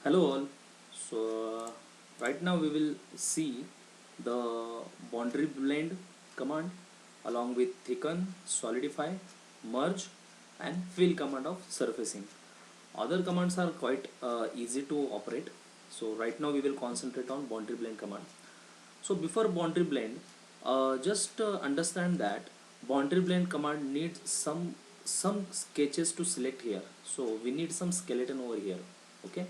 Hello all. So right now we will see the boundary blend command along with thicken, solidify, merge and fill command of surfacing. Other commands are quite easy to operate. So right now we will concentrate on boundary blend command. So before boundary blend, just understand that boundary blend command needs some sketches to select here. So we need some skeleton over here. Okay.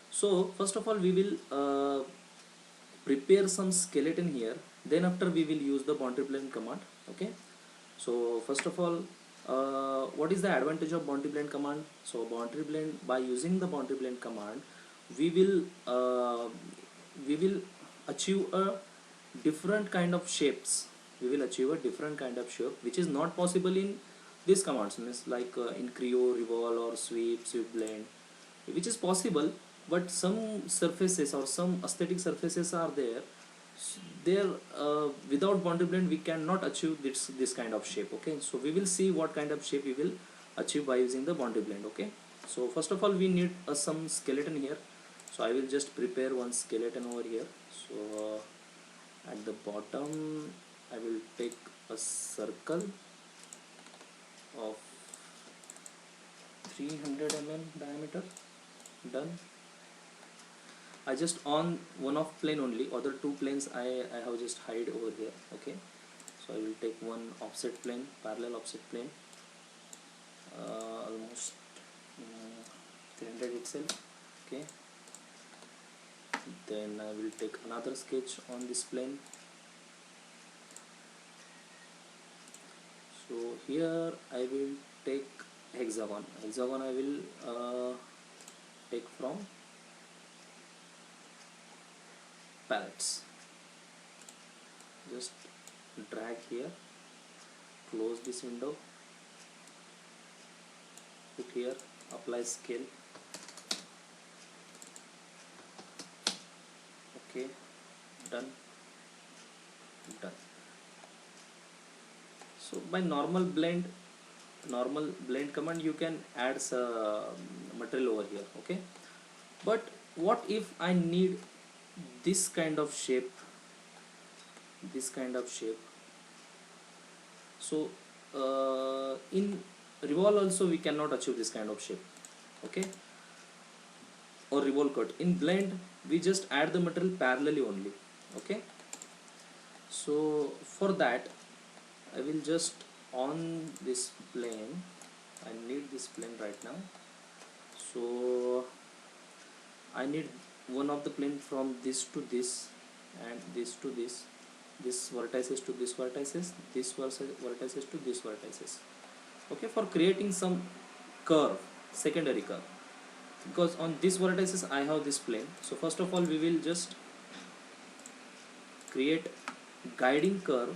So first of all we will prepare some skeleton here. Then after we will use the boundary blend command. Okay. So first of all, what is the advantage of boundary blend command? So boundary blend, by using the boundary blend command, we will uh, we will achieve a different kind of shapes. We will achieve a different kind of shape which is not possible in these commands, means like in Creo, revolve or sweep blend, which is possible, but some surfaces or some aesthetic surfaces are there. There without boundary blend we cannot achieve this kind of shape. Okay, so we will see what kind of shape we will achieve by using the boundary blend. Okay, so first of all we need some skeleton here. So I will just prepare one skeleton over here. So at the bottom I will take a circle of 300 diameter. Done. I just on one of plane only, other two planes I have just hide over here. Okay, so I will take one offset plane, parallel offset plane, almost 300 itself. Okay, then I will take another sketch on this plane. So here I will take hexagon. I will take from palettes. Just drag here, close this window, put here, apply scale. Okay, done. So by normal blend command you can add material over here. Okay, but what if I need this kind of shape, so in revolve also we cannot achieve this kind of shape. Okay, or revolve cut. In blend we just add the material parallelly only. Okay, so for that I will just on this plane. I need this plane right now. So I need one of the plane from this to this and this to this vertices to this vertices, this vertices to this vertices. Okay, for creating some curve, secondary curve, because on this vertices I have this plane. So first of all we will just create guiding curve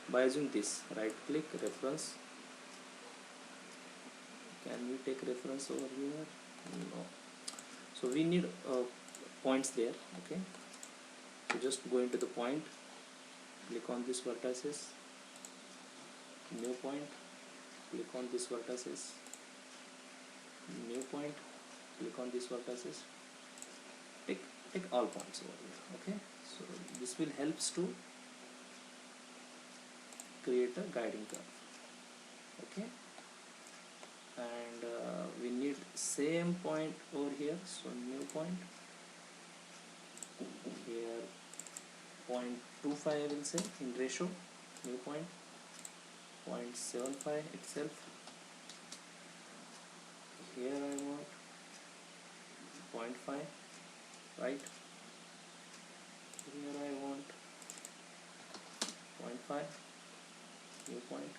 by using this. Right click, reference. Can we take reference over here? No. So we need points there. Okay, so just go into the point, click on this vertices, new point, click on this vertices, new point, click on this vertices, take all points over here. Okay, so this will helps to create a guiding curve. Okay, and we need same point over here. So new point here, 0.25 I will say in ratio, new point 0.75 itself. Here I want 0.5, right? Here I want 0.5, new point.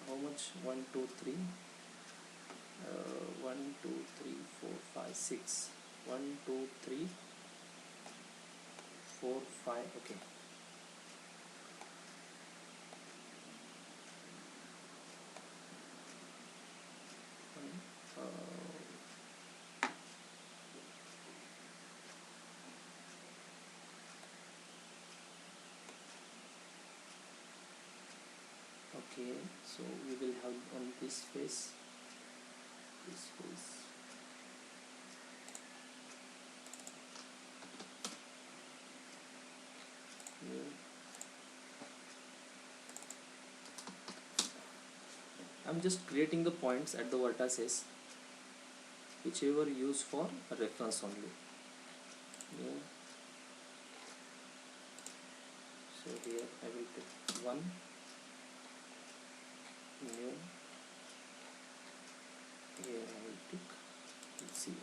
How much? 1 2 3 1 2 3 4 5 6 1 2 3 4 5. Okay, okay, so we will have on this face, I'm just creating the points at the vertices whichever use for reference only. Yeah. So here I will take 1 new, here I will take 0.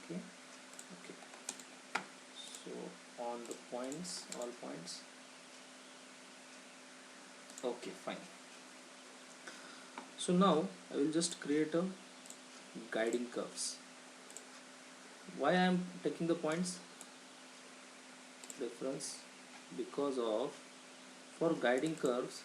Okay, okay. So on the points, all points. Okay, fine. So now I will just create a guiding curves. Why I am taking the points reference? Because of, for guiding curves